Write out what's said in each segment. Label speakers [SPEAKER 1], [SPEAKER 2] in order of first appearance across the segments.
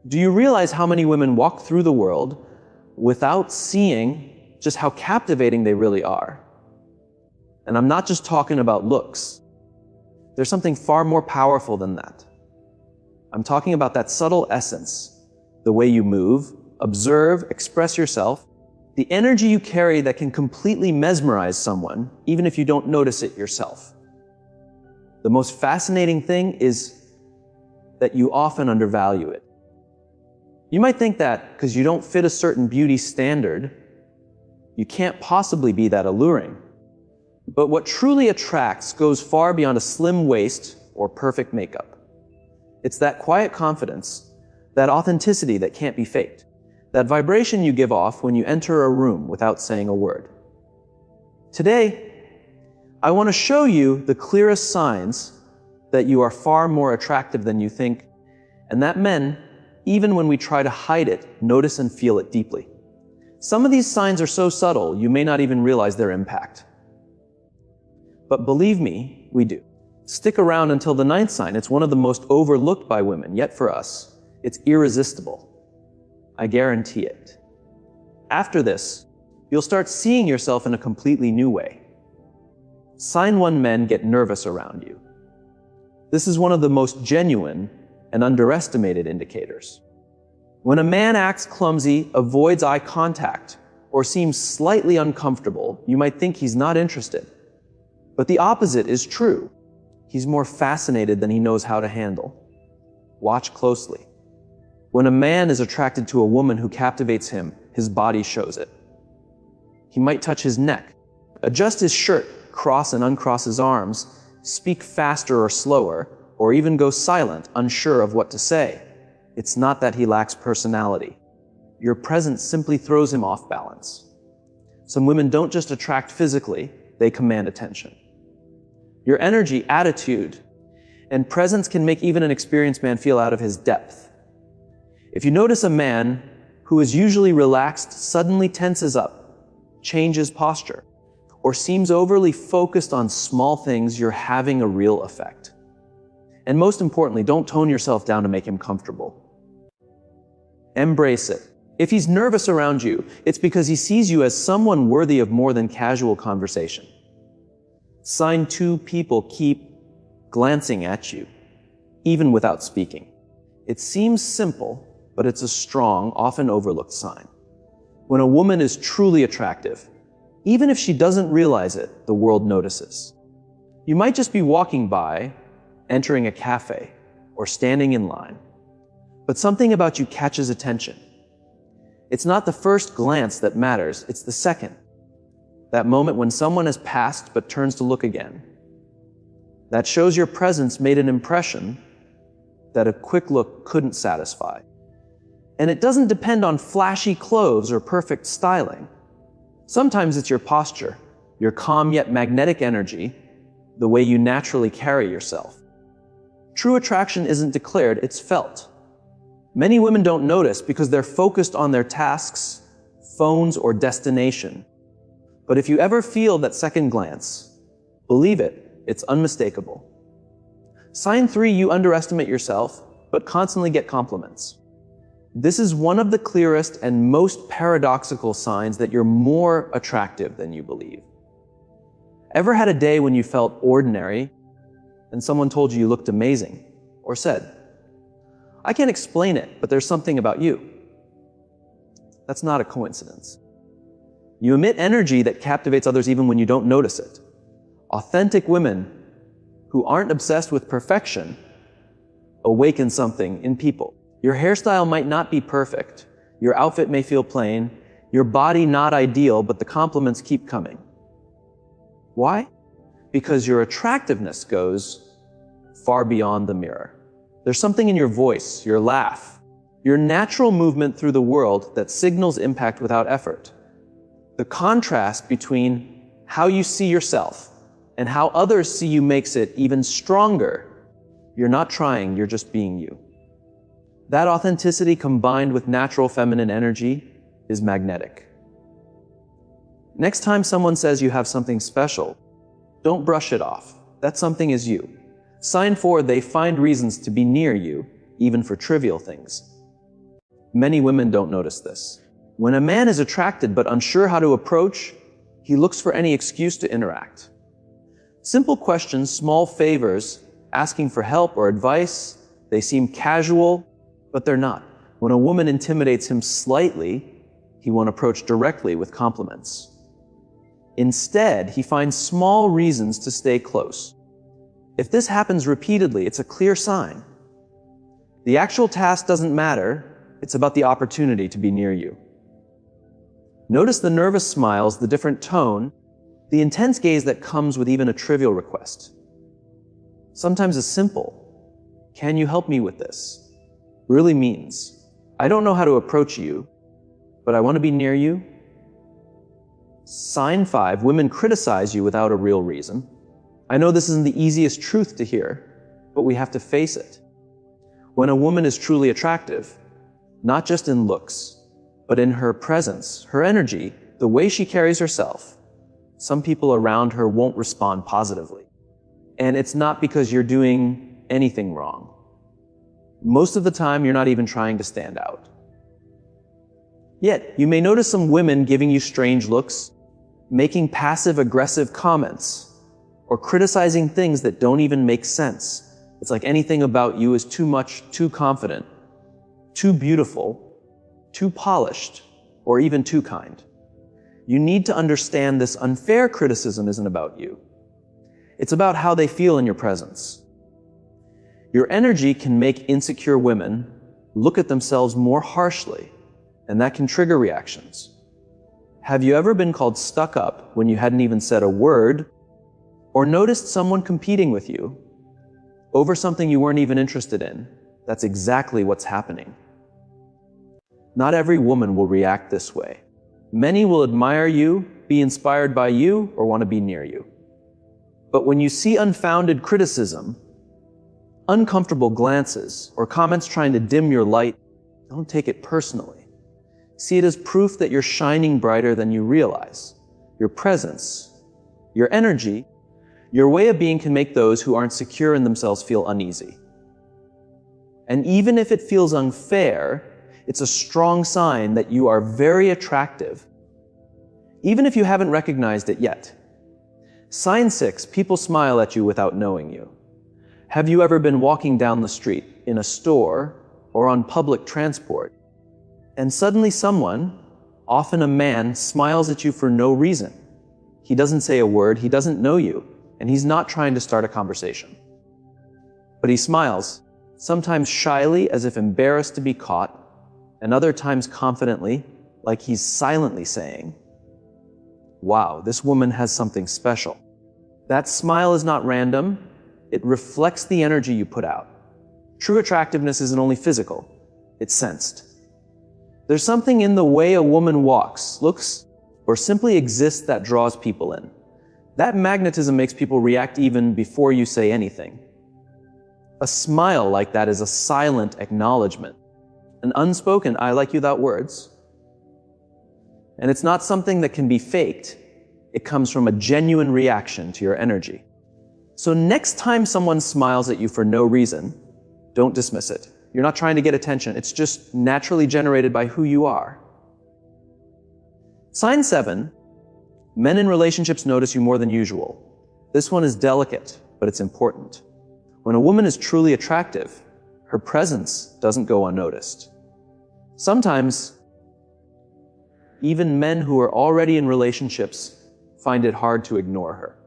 [SPEAKER 1] Do you realize how many women walk through the world without seeing just how captivating they really are? And I'm not just talking about looks. There's something far more powerful than that. I'm talking about that subtle essence, the way you move, observe, express yourself, the energy you carry that can completely mesmerize someone, even if you don't notice it yourself. The most fascinating thing is that you often undervalue it. You might think that because you don't fit a certain beauty standard, you can't possibly be that alluring. But what truly attracts goes far beyond a slim waist or perfect makeup. It's that quiet confidence, that authenticity that can't be faked, that vibration you give off when you enter a room without saying a word. Today, I want to show you the clearest signs that you are far more attractive than you think, and that men, even when we try to hide it, notice and feel it deeply. Some of these signs are so subtle, you may not even realize their impact. But believe me, we do. Stick around until the 9th sign. It's one of the most overlooked by women, yet for us, it's irresistible. I guarantee it. After this, you'll start seeing yourself in a completely new way. Sign 1 men get nervous around you. This is one of the most genuine and underestimated indicators. When a man acts clumsy, avoids eye contact, or seems slightly uncomfortable, you might think he's not interested. But the opposite is true. He's more fascinated than he knows how to handle. Watch closely. When a man is attracted to a woman who captivates him, his body shows it. He might touch his neck, adjust his shirt, cross and uncross his arms, speak faster or slower, or even go silent, unsure of what to say. It's not that he lacks personality. Your presence simply throws him off balance. Some women don't just attract physically, they command attention. Your energy, attitude, and presence can make even an experienced man feel out of his depth. If you notice a man who is usually relaxed suddenly tenses up, changes posture, or seems overly focused on small things, you're having a real effect. And most importantly, don't tone yourself down to make him comfortable. Embrace it. If he's nervous around you, it's because he sees you as someone worthy of more than casual conversation. Sign 2 people keep glancing at you, even without speaking. It seems simple, but it's a strong, often overlooked sign. When a woman is truly attractive, even if she doesn't realize it, the world notices. You might just be walking by, entering a cafe, or standing in line, but something about you catches attention. It's not the first glance that matters, it's the second. That moment when someone has passed but turns to look again. That shows your presence made an impression that a quick look couldn't satisfy. And it doesn't depend on flashy clothes or perfect styling. Sometimes it's your posture, your calm yet magnetic energy, the way you naturally carry yourself. True attraction isn't declared, it's felt. Many women don't notice because they're focused on their tasks, phones, or destination. But if you ever feel that second glance, believe it, it's unmistakable. Sign 3, you underestimate yourself, but constantly get compliments. This is one of the clearest and most paradoxical signs that you're more attractive than you believe. Ever had a day when you felt ordinary and someone told you you looked amazing, or said, "I can't explain it, but there's something about you"? That's not a coincidence. You emit energy that captivates others even when you don't notice it. Authentic women who aren't obsessed with perfection awaken something in people. Your hairstyle might not be perfect, your outfit may feel plain, your body not ideal, but the compliments keep coming. Why? Because your attractiveness goes far beyond the mirror. There's something in your voice, your laugh, your natural movement through the world that signals impact without effort. The contrast between how you see yourself and how others see you makes it even stronger. You're not trying, you're just being you. That authenticity combined with natural feminine energy is magnetic. Next time someone says you have something special, don't brush it off. That something is you. Sign 4, they find reasons to be near you, even for trivial things. Many women don't notice this. When a man is attracted but unsure how to approach, he looks for any excuse to interact. Simple questions, small favors, asking for help or advice, they seem casual, but they're not. When a woman intimidates him slightly, he won't approach directly with compliments. Instead, he finds small reasons to stay close. If this happens repeatedly, it's a clear sign. The actual task doesn't matter, it's about the opportunity to be near you. Notice the nervous smiles, the different tone, the intense gaze that comes with even a trivial request. Sometimes a simple, "Can you help me with this?" really means, "I don't know how to approach you, but I want to be near you." Sign 5, women criticize you without a real reason. I know this isn't the easiest truth to hear, but we have to face it. When a woman is truly attractive, not just in looks, but in her presence, her energy, the way she carries herself, some people around her won't respond positively. And it's not because you're doing anything wrong. Most of the time, you're not even trying to stand out. Yet, you may notice some women giving you strange looks, making passive-aggressive comments, or criticizing things that don't even make sense. It's like anything about you is too much, too confident, too beautiful, too polished, or even too kind. You need to understand this unfair criticism isn't about you. It's about how they feel in your presence. Your energy can make insecure women look at themselves more harshly, and that can trigger reactions. Have you ever been called stuck up when you hadn't even said a word, or noticed someone competing with you over something you weren't even interested in? That's exactly what's happening. Not every woman will react this way. Many will admire you, be inspired by you, or want to be near you. But when you see unfounded criticism, uncomfortable glances, or comments trying to dim your light, don't take it personally. See it as proof that you're shining brighter than you realize. Your presence, your energy, your way of being can make those who aren't secure in themselves feel uneasy. And even if it feels unfair, it's a strong sign that you are very attractive, even if you haven't recognized it yet. Sign 6, people smile at you without knowing you. Have you ever been walking down the street, in a store, or on public transport, and suddenly someone, often a man, smiles at you for no reason? He doesn't say a word, he doesn't know you, and he's not trying to start a conversation. But he smiles, sometimes shyly as if embarrassed to be caught, and other times confidently, like he's silently saying, "Wow, this woman has something special." That smile is not random, it reflects the energy you put out. True attractiveness isn't only physical, it's sensed. There's something in the way a woman walks, looks, or simply exists that draws people in. That magnetism makes people react even before you say anything. A smile like that is a silent acknowledgement, an unspoken "I like you" without words. And it's not something that can be faked. It comes from a genuine reaction to your energy. So next time someone smiles at you for no reason, don't dismiss it. You're not trying to get attention. It's just naturally generated by who you are. Sign 7, men in relationships notice you more than usual. This one is delicate, but it's important. When a woman is truly attractive, her presence doesn't go unnoticed. Sometimes, even men who are already in relationships find it hard to ignore her.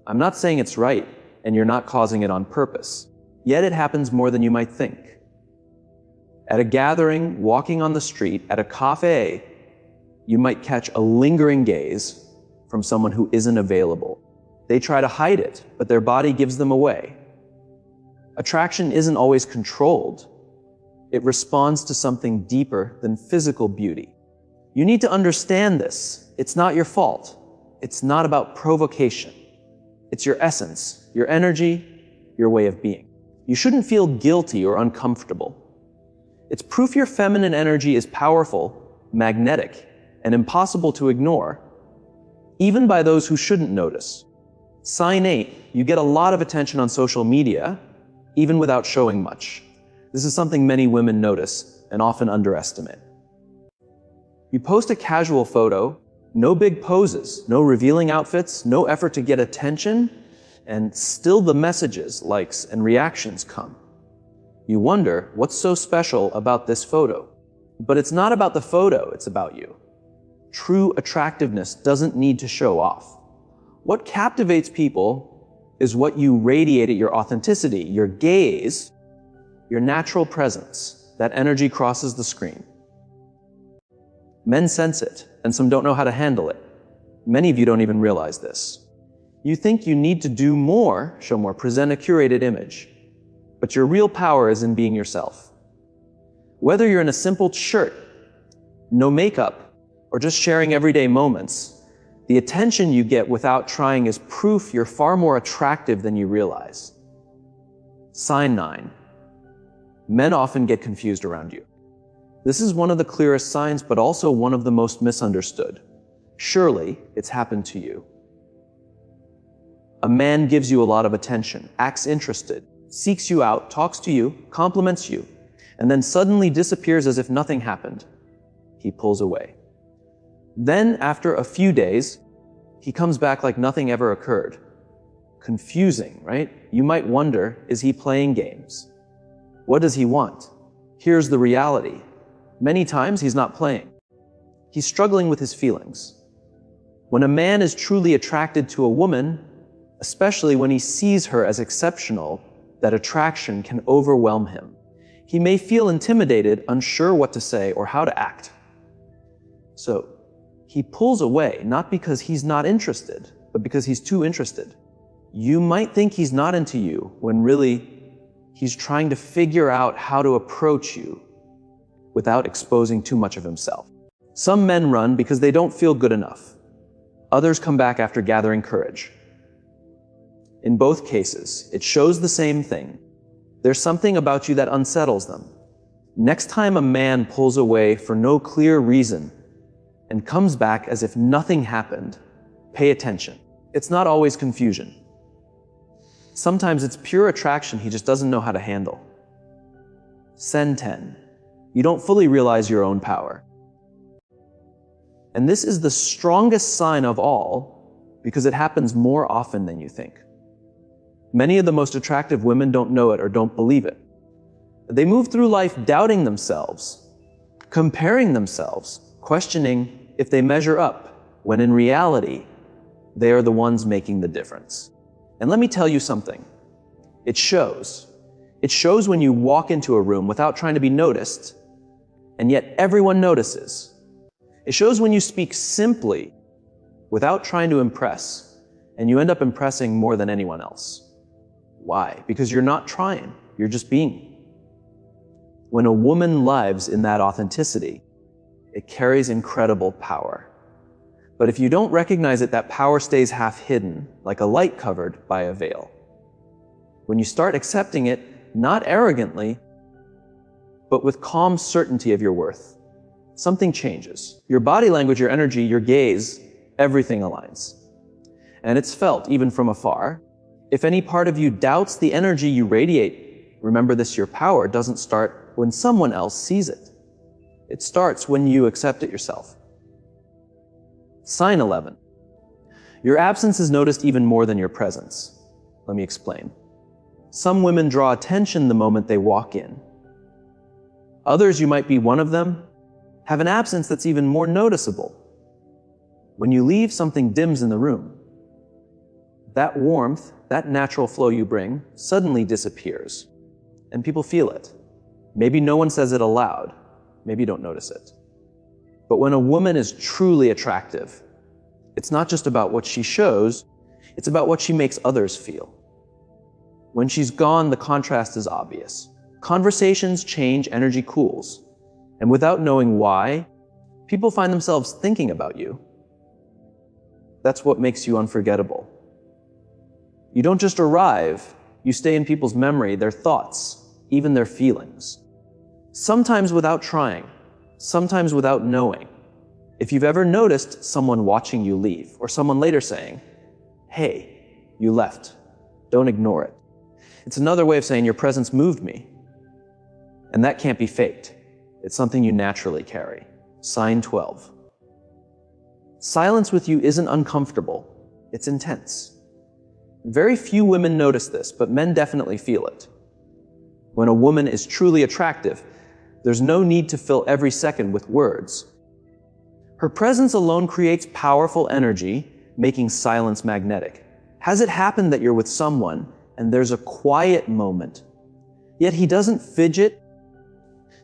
[SPEAKER 1] I'm not saying it's right, and you're not causing it on purpose. Yet it happens more than you might think. At a gathering, walking on the street, at a cafe, you might catch a lingering gaze from someone who isn't available. They try to hide it, but their body gives them away. Attraction isn't always controlled. It responds to something deeper than physical beauty. You need to understand this. It's not your fault. It's not about provocation. It's your essence, your energy, your way of being. You shouldn't feel guilty or uncomfortable. It's proof your feminine energy is powerful, magnetic, and impossible to ignore, even by those who shouldn't notice. Sign 8, you get a lot of attention on social media, even without showing much. This is something many women notice and often underestimate. You post a casual photo, no big poses, no revealing outfits, no effort to get attention, and still the messages, likes, and reactions come. You wonder, what's so special about this photo? But it's not about the photo, it's about you. True attractiveness doesn't need to show off. What captivates people is what you radiate at your authenticity, your gaze, your natural presence. That energy crosses the screen. Men sense it, and some don't know how to handle it. Many of you don't even realize this. You think you need to do more, show more, present a curated image. But your real power is in being yourself. Whether you're in a simple shirt, no makeup, or just sharing everyday moments, the attention you get without trying is proof you're far more attractive than you realize. Sign 9. Men often get confused around you. This is one of the clearest signs, but also one of the most misunderstood. Surely, it's happened to you. A man gives you a lot of attention, acts interested, seeks you out, talks to you, compliments you, and then suddenly disappears as if nothing happened. He pulls away. Then, after a few days, he comes back like nothing ever occurred. Confusing, right? You might wonder, is he playing games? What does he want? Here's the reality. Many times he's not playing. He's struggling with his feelings. When a man is truly attracted to a woman, especially when he sees her as exceptional, that attraction can overwhelm him. He may feel intimidated, unsure what to say or how to act. So, he pulls away, not because he's not interested, but because he's too interested. You might think he's not into you, when really, he's trying to figure out how to approach you without exposing too much of himself. Some men run because they don't feel good enough. Others come back after gathering courage. In both cases, it shows the same thing. There's something about you that unsettles them. Next time a man pulls away for no clear reason and comes back as if nothing happened, pay attention. It's not always confusion. Sometimes it's pure attraction he just doesn't know how to handle. Sen 10. You don't fully realize your own power. And this is the strongest sign of all because it happens more often than you think. Many of the most attractive women don't know it or don't believe it. They move through life doubting themselves, comparing themselves, questioning if they measure up, when in reality, they are the ones making the difference. And let me tell you something. It shows. It shows when you walk into a room without trying to be noticed, and yet everyone notices. It shows when you speak simply without trying to impress, and you end up impressing more than anyone else. Why? Because you're not trying, you're just being. When a woman lives in that authenticity, it carries incredible power. But if you don't recognize it, that power stays half hidden, like a light covered by a veil. When you start accepting it, not arrogantly, but with calm certainty of your worth, something changes. Your body language, your energy, your gaze, everything aligns. And it's felt even from afar. If any part of you doubts the energy you radiate, remember this, your power doesn't start when someone else sees it. It starts when you accept it yourself. Sign 11. Your absence is noticed even more than your presence. Let me explain. Some women draw attention the moment they walk in. Others, you might be one of them, have an absence that's even more noticeable. When you leave, something dims in the room. That warmth, that natural flow you bring, suddenly disappears. And people feel it. Maybe no one says it aloud. Maybe you don't notice it. But when a woman is truly attractive, it's not just about what she shows, it's about what she makes others feel. When she's gone, the contrast is obvious. Conversations change, energy cools. And without knowing why, people find themselves thinking about you. That's what makes you unforgettable. You don't just arrive, you stay in people's memory, their thoughts, even their feelings. Sometimes without trying, sometimes without knowing. If you've ever noticed someone watching you leave, or someone later saying, "Hey, you left," don't ignore it. It's another way of saying your presence moved me. And that can't be faked. It's something you naturally carry. Sign 12. Silence with you isn't uncomfortable, it's intense. Very few women notice this, but men definitely feel it. When a woman is truly attractive, there's no need to fill every second with words. Her presence alone creates powerful energy, making silence magnetic. Has it happened that you're with someone and there's a quiet moment, yet he doesn't fidget,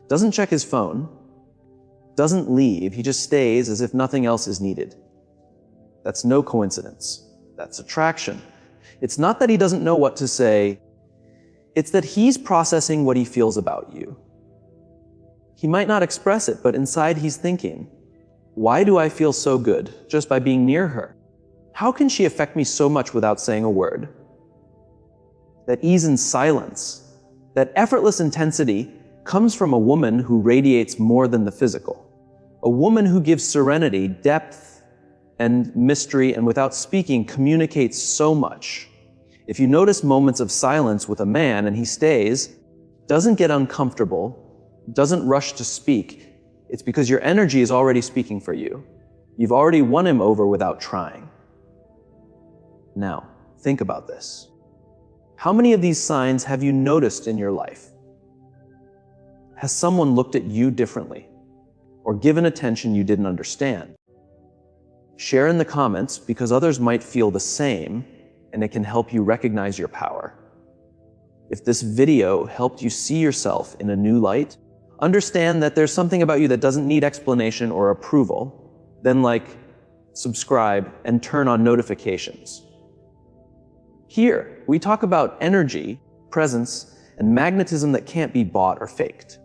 [SPEAKER 1] doesn't check his phone, doesn't leave, he just stays as if nothing else is needed? That's no coincidence. That's attraction. It's not that he doesn't know what to say, it's that he's processing what he feels about you. He might not express it, but inside he's thinking, why do I feel so good just by being near her? How can she affect me so much without saying a word? That ease in silence, that effortless intensity comes from a woman who radiates more than the physical. A woman who gives serenity, depth, and mystery, and without speaking communicates so much. If you notice moments of silence with a man and he stays, doesn't get uncomfortable, doesn't rush to speak, it's because your energy is already speaking for you. You've already won him over without trying. Now, think about this. How many of these signs have you noticed in your life? Has someone looked at you differently or given attention you didn't understand? Share in the comments because others might feel the same and it can help you recognize your power. If this video helped you see yourself in a new light, understand that there's something about you that doesn't need explanation or approval, then like, subscribe, and turn on notifications. Here, we talk about energy, presence, and magnetism that can't be bought or faked.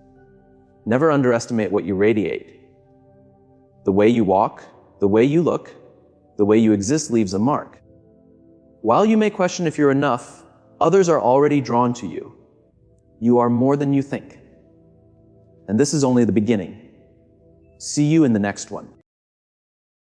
[SPEAKER 1] Never underestimate what you radiate. The way you walk, the way you look, the way you exist leaves a mark. While you may question if you're enough, others are already drawn to you. You are more than you think. And this is only the beginning. See you in the next one.